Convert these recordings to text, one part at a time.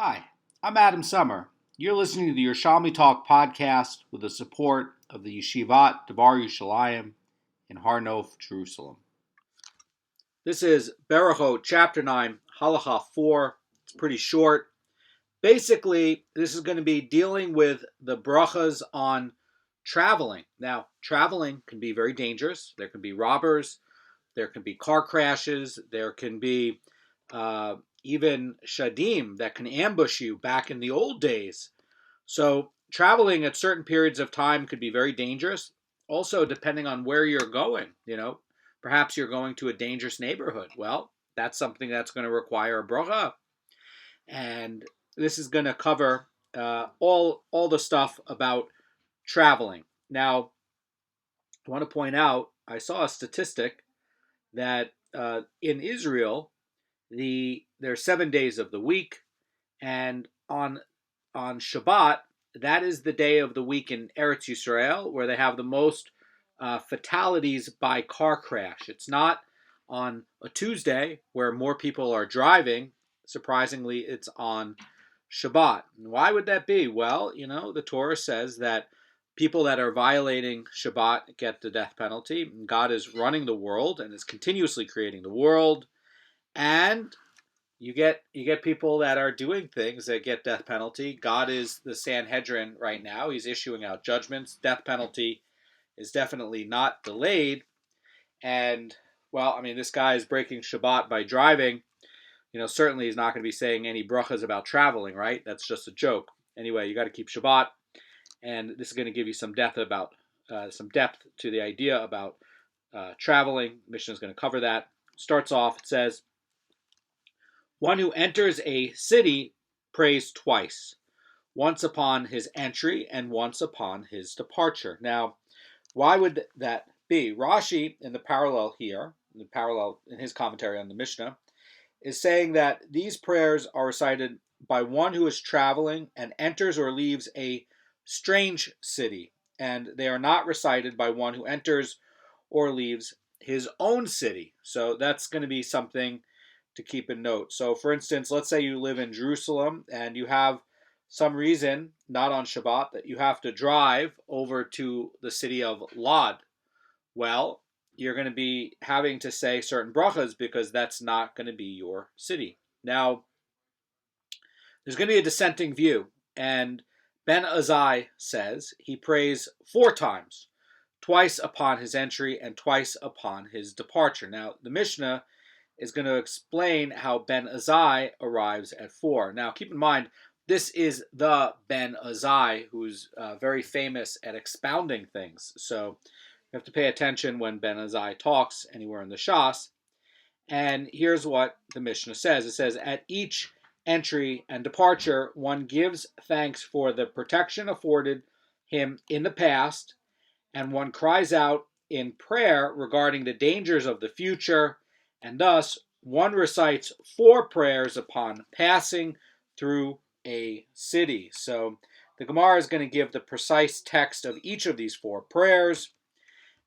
Hi, I'm Adam Summer. You're listening to the Yerushalmi Talk podcast with the support of the Yeshivat Devar Yerushalayim in Har Nof, Jerusalem. This is Berechot, chapter 9, Halacha 4. It's pretty short. Basically, this is going to be dealing with the brachas on traveling. Now, traveling can be very dangerous. There can be robbers. There can be car crashes. There can be even shadim that can ambush you back in the old days. So traveling at certain periods of time could be very dangerous. Also, depending on where you're going, perhaps you're going to a dangerous neighborhood. Well, that's something that's going to require a bracha. And this is going to cover all the stuff about traveling. Now, I want to point out, I saw a statistic that in Israel, there's 7 days of the week, and on Shabbat, that is the day of the week in Eretz Yisrael where they have the most fatalities by car crash. It's not on a Tuesday where more people are driving. Surprisingly, it's on Shabbat. And why would that be? Well, the Torah says that people that are violating Shabbat get the death penalty. God is running the world and is continuously creating the world. And you get people that are doing things that get death penalty. God is the Sanhedrin right now. He's issuing out judgments. Death penalty is definitely not delayed. And, this guy is breaking Shabbat by driving. Certainly he's not going to be saying any brachas about traveling, right? That's just a joke. Anyway, you got to keep Shabbat. And this is going to give you some depth to the idea about traveling. Mishnah is going to cover that. Starts off, it says, one who enters a city prays twice, once upon his entry and once upon his departure. Now, why would that be? Rashi, in the parallel in his commentary on the Mishnah, is saying that these prayers are recited by one who is traveling and enters or leaves a strange city, and they are not recited by one who enters or leaves his own city. So that's going to be something to keep in note. So, for instance, let's say you live in Jerusalem and you have some reason, not on Shabbat, that you have to drive over to the city of Lod. Well, you're going to be having to say certain brachas because that's not going to be your city. Now, there's going to be a dissenting view, and Ben Azai says he prays 4 times, twice upon his entry and twice upon his departure. Now, the Mishnah is going to explain how Ben Azai arrives at 4. Now, keep in mind, this is the Ben Azai, who's very famous at expounding things. So you have to pay attention when Ben Azai talks anywhere in the Shas. And here's what the Mishnah says. It says, at each entry and departure, one gives thanks for the protection afforded him in the past, and one cries out in prayer regarding the dangers of the future, and thus one recites 4 prayers upon passing through a city. So the Gemara is going to give the precise text of each of these 4 prayers,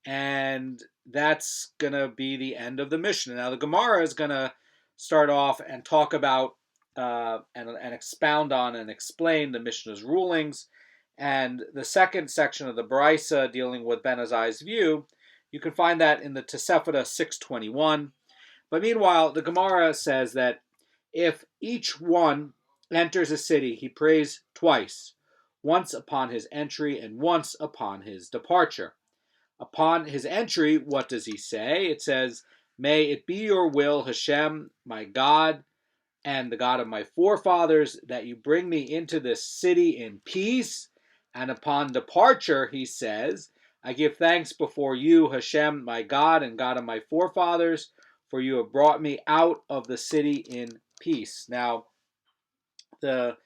and that's going to be the end of the Mishnah. Now the Gemara is going to start off and talk about and expound on and explain the Mishnah's rulings. And the second section of the Brisa dealing with Ben Azai's view, you can find that in the Tefilat 621. But meanwhile, the Gemara says that if each one enters a city, he prays twice, once upon his entry and once upon his departure. Upon his entry, what does he say? It says, may it be your will, Hashem, my God, and the God of my forefathers, that you bring me into this city in peace. And upon departure, he says, I give thanks before you, Hashem, my God and God of my forefathers, for you have brought me out of the city in peace. Now, the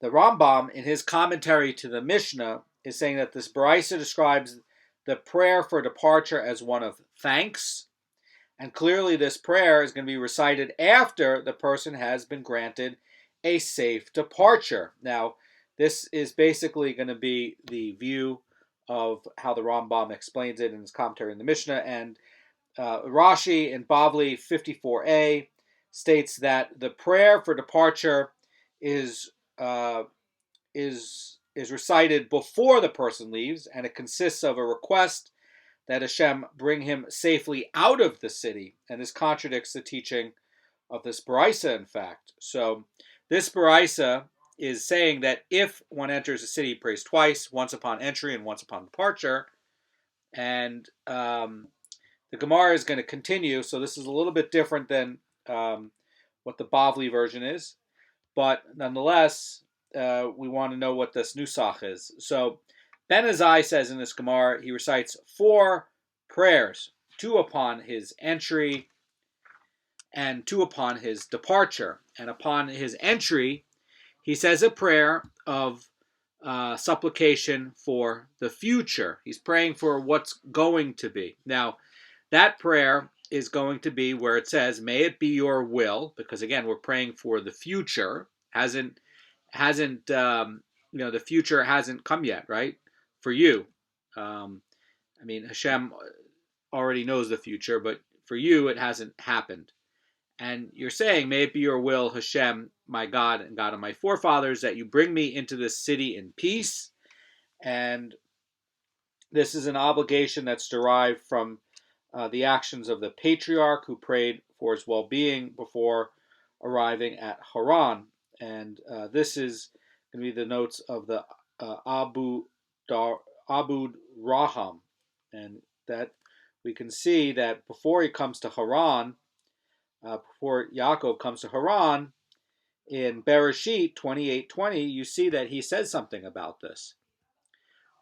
Rambam, in his commentary to the Mishnah, is saying that this Brisa describes the prayer for departure as one of thanks. And clearly this prayer is going to be recited after the person has been granted a safe departure. Now, this is basically going to be the view of how the Rambam explains it in his commentary in the Mishnah. And Rashi in Bavli 54a states that the prayer for departure is recited before the person leaves, and it consists of a request that Hashem bring him safely out of the city. And this contradicts the teaching of this Baraisa, in fact. So this Baraisa is saying that if one enters a city, he prays twice, once upon entry and once upon departure. And the Gemara is going to continue, so this is a little bit different than what the Bavli version is. But nonetheless, we want to know what this Nusach is. So Ben Azai says in this Gemara, he recites 4 prayers, 2 upon his entry and 2 upon his departure. And upon his entry, he says a prayer of supplication for the future. He's praying for what's going to be. Now, that prayer is going to be where it says, "May it be your will," because again, we're praying for the future. The future hasn't come yet, right? For you, Hashem already knows the future, but for you, it hasn't happened. And you're saying, "May it be your will, Hashem, my God and God of my forefathers, that you bring me into this city in peace." And this is an obligation that's derived from the actions of the patriarch who prayed for his well-being before arriving at Haran. And this is going to be the notes of the Abud Raham. And that we can see that before he comes to Haran, before Yaakov comes to Haran, in Berechot 28:20, you see that he says something about this.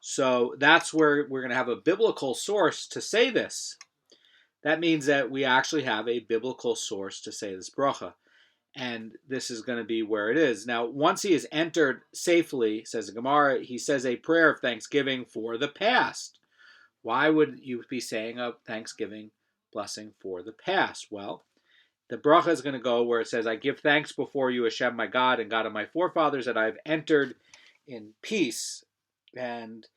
So that's where we're going to have a biblical source to say this. That means that we actually have a biblical source to say this bracha. And this is going to be where it is. Now, once he has entered safely, says the Gemara, he says a prayer of thanksgiving for the past. Why would you be saying a thanksgiving blessing for the past? Well, the bracha is going to go where it says, "I give thanks before you, Hashem, my God and God of my forefathers, that I have entered in peace." And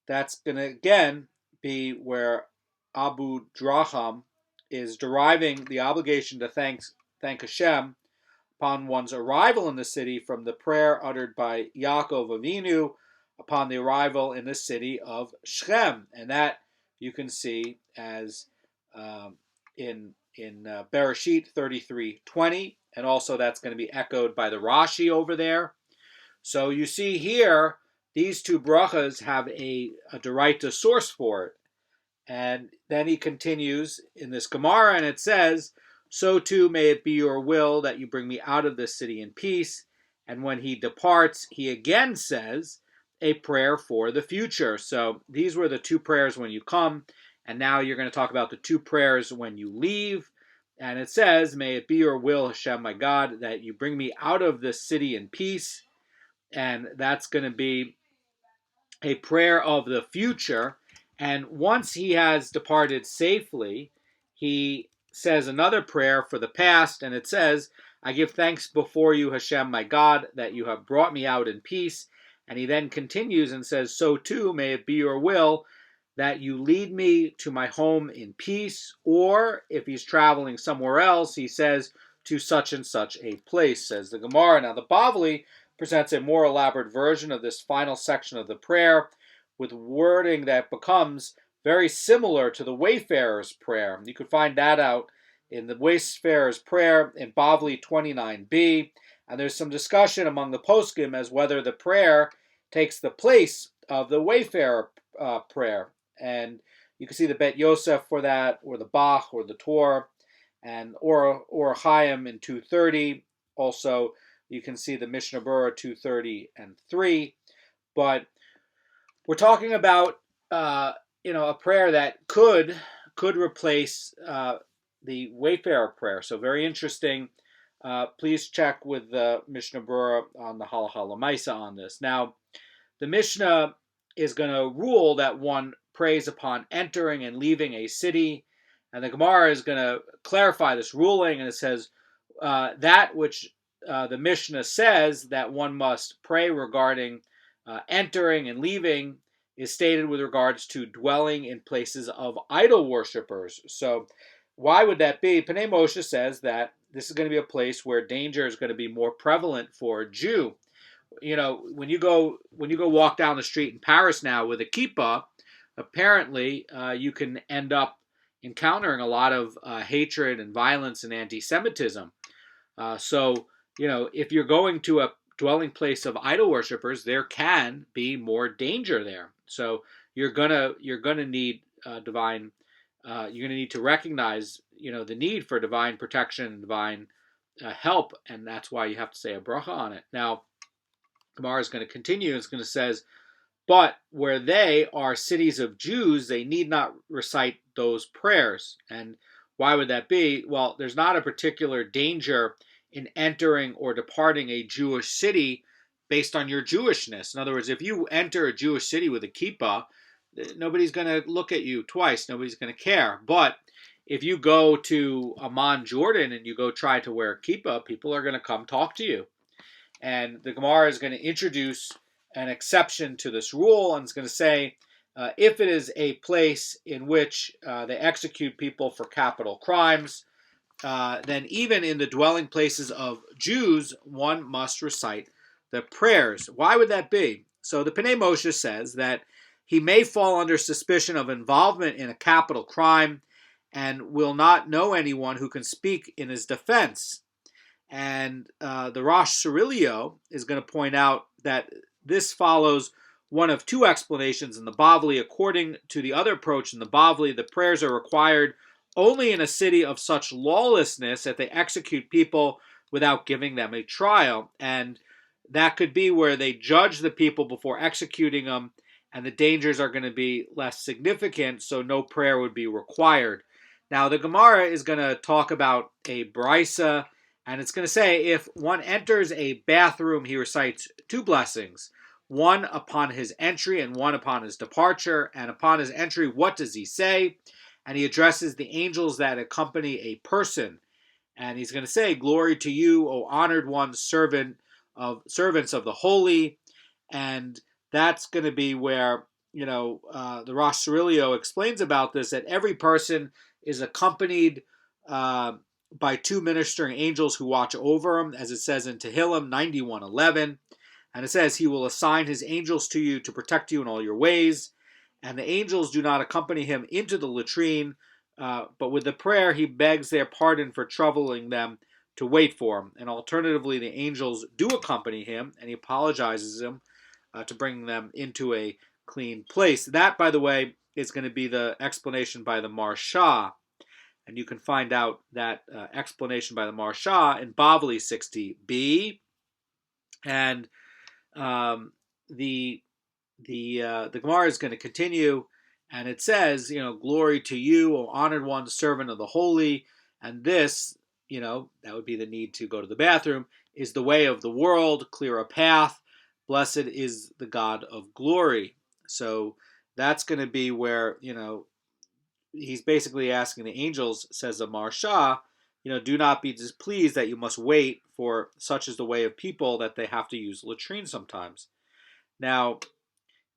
that's going to, again, be where Abu Draham is deriving the obligation to thank Hashem upon one's arrival in the city from the prayer uttered by Yaakov Avinu upon the arrival in the city of Shechem. And that you can see as in Bereshit 33:20, and also that's going to be echoed by the Rashi over there. So you see here, these 2 brachas have a deraita source for it. And then he continues in this Gemara, and it says, "So too may it be your will that you bring me out of this city in peace." And when he departs, he again says a prayer for the future. So these were the 2 prayers when you come, and now you're going to talk about the 2 prayers when you leave. And it says, "May it be your will, Hashem, my God, that you bring me out of this city in peace." And that's going to be a prayer of the future. And once he has departed safely, he says another prayer for the past, and it says, "I give thanks before you, Hashem, my God, that you have brought me out in peace." And he then continues and says, "So too may it be your will that you lead me to my home in peace." Or if he's traveling somewhere else, he says, "to such and such a place," says the Gemara. Now the Bavli presents a more elaborate version of this final section of the prayer, with wording that becomes very similar to the Wayfarer's prayer. You could find that out in the Wayfarer's prayer in Bavli 29b. And there's some discussion among the poskim as whether the prayer takes the place of the Wayfarer prayer. And you can see the Bet Yosef for that, or the Bach, or the Tor, and or Chaim in 230. Also, you can see the Mishnah Beur 230 and 3. But we're talking about a prayer that could replace the Wayfarer prayer. So very interesting. Please check with the Mishnah Beur on the Halacha L'maisa on this. Now, the Mishnah is going to rule that one prays upon entering and leaving a city, and the Gemara is going to clarify this ruling, and it says that which the Mishnah says that one must pray regarding entering and leaving is stated with regards to dwelling in places of idol worshippers. So why would that be? Pnei Moshe says that this is going to be a place where danger is going to be more prevalent for a Jew. When you go walk down the street in Paris now with a kippah, apparently you can end up encountering a lot of hatred and violence and anti-Semitism. So if you're going to a dwelling place of idol worshippers, there can be more danger there. So you're gonna need divine. You're gonna need to recognize the need for divine protection and divine help, and that's why you have to say a bracha on it. Now, Gemara is going to continue. It's going to says, but where they are cities of Jews, they need not recite those prayers. And why would that be? Well, there's not a particular danger in entering or departing a Jewish city based on your Jewishness. In other words, if you enter a Jewish city with a kippah, nobody's going to look at you twice. Nobody's going to care. But if you go to Amman, Jordan, and you go try to wear a kippah, people are going to come talk to you. And the Gemara is going to introduce an exception to this rule, and it's going to say, if it is a place in which they execute people for capital crimes, then even in the dwelling places of Jews, one must recite the prayers. Why would that be? So the Pnei Moshe says that he may fall under suspicion of involvement in a capital crime and will not know anyone who can speak in his defense. And the Rosh Cirilio is going to point out that this follows one of two explanations in the Bavli. According to the other approach in the Bavli, the prayers are required only in a city of such lawlessness that they execute people without giving them a trial. And that could be where they judge the people before executing them, and the dangers are going to be less significant, so no prayer would be required. Now, the Gemara is going to talk about a brisa, and it's going to say if one enters a bathroom, he recites two blessings, one upon his entry and one upon his departure. And upon his entry, what does he say? And he addresses the angels that accompany a person. And he's going to say, glory to you, O honored one, servants of the holy. And that's going to be where, the Rosh Cirilio explains about this, that every person is accompanied by two ministering angels who watch over him, as it says in Tehillim 91:11. And it says, he will assign his angels to you to protect you in all your ways. And the angels do not accompany him into the latrine, but with the prayer, he begs their pardon for troubling them to wait for him. And alternatively, the angels do accompany him, and he apologizes him to bring them into a clean place. That, by the way, is going to be the explanation by the Marsha. And you can find out that explanation by the Marsha in Bavli 60b. And the Gemara is going to continue, and it says, glory to you, O honored one, servant of the holy. And this, that would be the need to go to the bathroom, is the way of the world, clear a path. Blessed is the God of glory. So that's going to be where, he's basically asking the angels, says the Marsha, do not be displeased that you must wait, for such is the way of people that they have to use latrines sometimes. Now,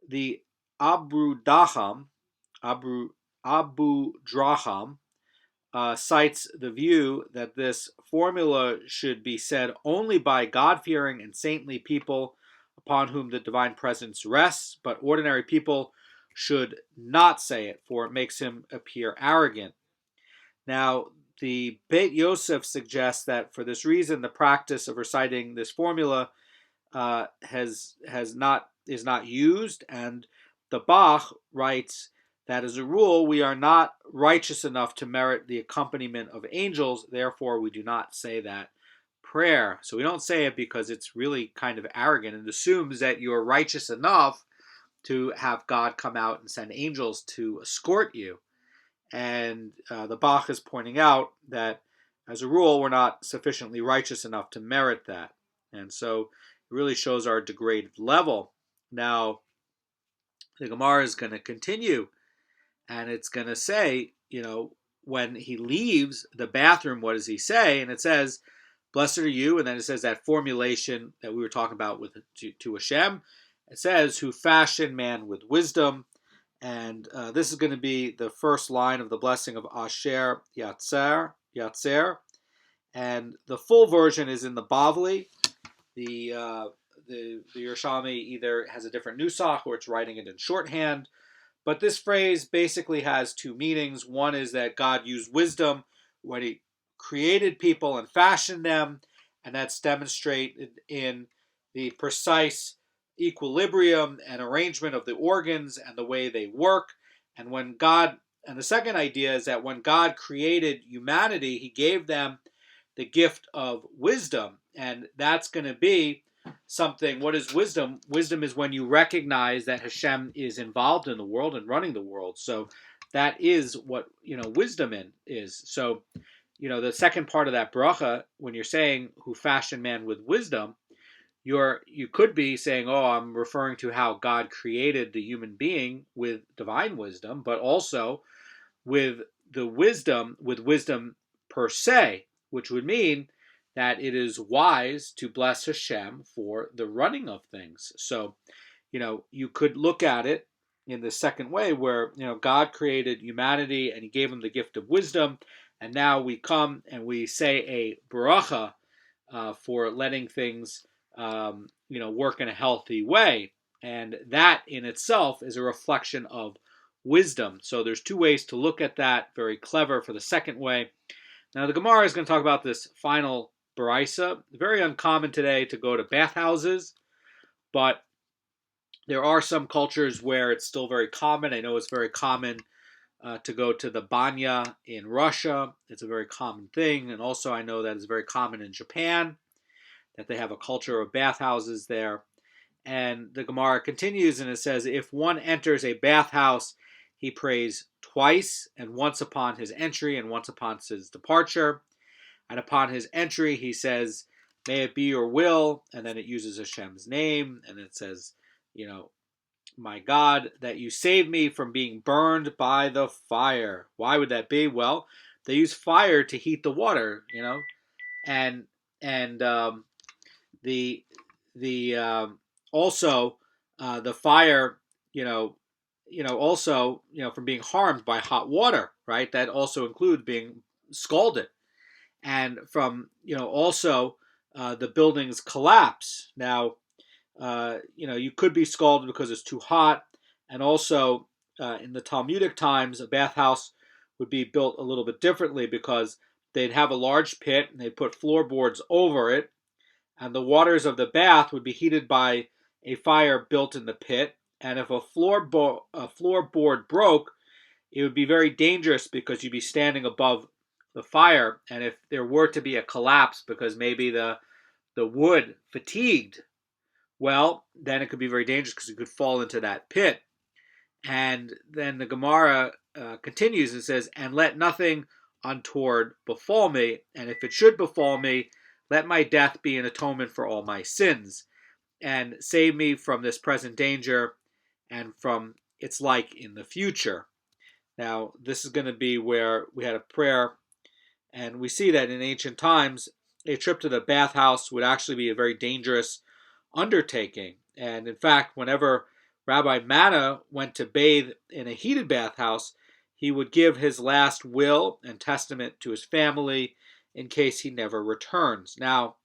the Abu Draham cites the view that this formula should be said only by God-fearing and saintly people upon whom the divine presence rests, but ordinary people should not say it, for it makes him appear arrogant. Now, the Beit Yosef suggests that for this reason, the practice of reciting this formula is not used, and the Bach writes that as a rule, we are not righteous enough to merit the accompaniment of angels, therefore we do not say that prayer. So we don't say it because it's really kind of arrogant and assumes that you're righteous enough to have God come out and send angels to escort you. And the Bach is pointing out that, as a rule, we're not sufficiently righteous enough to merit that. And so it really shows our degraded level. Now, the Gemara is going to continue, and it's going to say, when he leaves the bathroom, what does he say? And it says, blessed are you, and then it says that formulation that we were talking about with to Hashem. It says, who fashioned man with wisdom. And this is going to be the first line of the blessing of Asher Yatzer. And the full version is in the Bavli. The Yerushalmi either has a different nusach or it's writing it in shorthand. But this phrase basically has two meanings. One is that God used wisdom when he created people and fashioned them, and that's demonstrated in the precise equilibrium and arrangement of the organs and the way they work. And the second idea is that when God created humanity, he gave them the gift of wisdom, and that's going to be something. What is wisdom? Wisdom is when you recognize that Hashem is involved in the world and running the world. So that is what wisdom is. So the second part of that bracha, when you're saying who fashioned man with wisdom, you could be saying, oh, I'm referring to how God created the human being with divine wisdom, but also with wisdom per se, which would mean that it is wise to bless Hashem for the running of things. So, you could look at it in the second way where, God created humanity and he gave them the gift of wisdom. And now we come and we say a bracha for letting things, work in a healthy way. And that in itself is a reflection of wisdom. So there's two ways to look at that. Very clever for the second way. Now the Gemara is going to talk about this final baraisa. Very uncommon today to go to bathhouses, but there are some cultures where it's still very common. I know it's very common to go to the banya in Russia. It's a very common thing. And also I know that it's very common in Japan, that they have a culture of bathhouses there. And the Gemara continues and it says, if one enters a bathhouse, he prays twice, and once upon his entry and once upon his departure. And upon his entry, he says, may it be your will, and then it uses Hashem's name, and it says, my God, that you save me from being burned by the fire. Why would that be? Well, they use fire to heat the water, and also the fire, also, from being harmed by hot water, right? That also includes being scalded. And from, also the building's collapse. Now, you could be scalded because it's too hot. And also, in the Talmudic times, a bathhouse would be built a little bit differently because they'd have a large pit and they'd put floorboards over it. And the waters of the bath would be heated by a fire built in the pit. And if a floorboard broke, it would be very dangerous because you'd be standing above the fire. And if there were to be a collapse because maybe the wood fatigued, well, then it could be very dangerous because you could fall into that pit. And then the Gemara continues and says, and let nothing untoward befall me. And if it should befall me, let my death be an atonement for all my sins. And save me from this present danger and from its like in the future. Now, this is going to be where we had a prayer, and we see that in ancient times, a trip to the bathhouse would actually be a very dangerous undertaking. And in fact, whenever Rabbi Manna went to bathe in a heated bathhouse, he would give his last will and testament to his family in case he never returns. Now,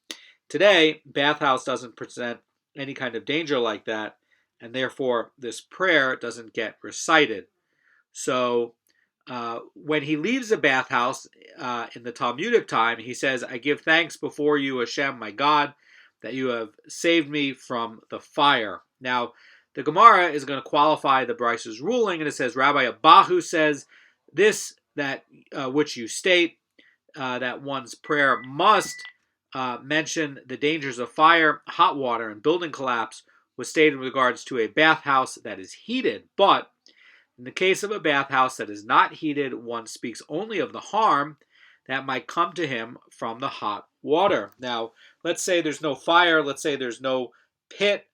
today, bathhouse doesn't present any kind of danger like that, and therefore this prayer doesn't get recited. So when he leaves the bathhouse in the Talmudic time, he says, I give thanks before you, Hashem, my God, that you have saved me from the fire. Now, the Gemara is going to qualify the Bryce's ruling, and it says, Rabbi Abahu says, this, that which you state, that one's prayer must mention the dangers of fire, hot water, and building collapse was stated in regards to a bathhouse that is heated. But in the case of a bathhouse that is not heated, one speaks only of the harm that might come to him from the hot water. Now, let's say there's no fire, let's say there's no pit,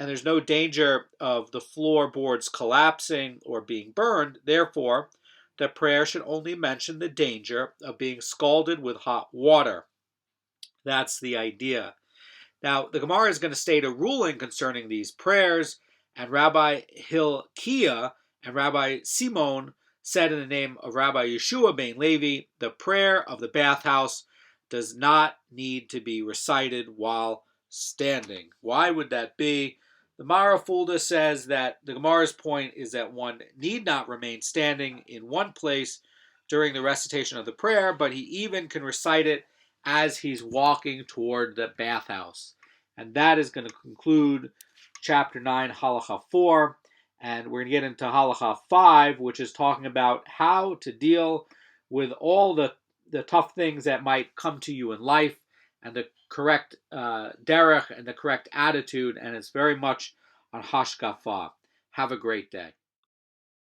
and there's no danger of the floorboards collapsing or being burned. Therefore, the prayer should only mention the danger of being scalded with hot water. That's the idea. Now, the Gemara is going to state a ruling concerning these prayers, and Rabbi Hilkiah and Rabbi Simon said in the name of Rabbi Yeshua ben Levi, the prayer of the bathhouse does not need to be recited while standing. Why would that be? The Mara Fulda says that the Gemara's point is that one need not remain standing in one place during the recitation of the prayer, but he even can recite it as he's walking toward the bathhouse. And that is going to conclude chapter 9, Halacha 4. And we're going to get into Halacha 5, which is talking about how to deal with all the tough things that might come to you in life, and the correct derech and the correct attitude, and it's very much on hashkafa. Have a great day.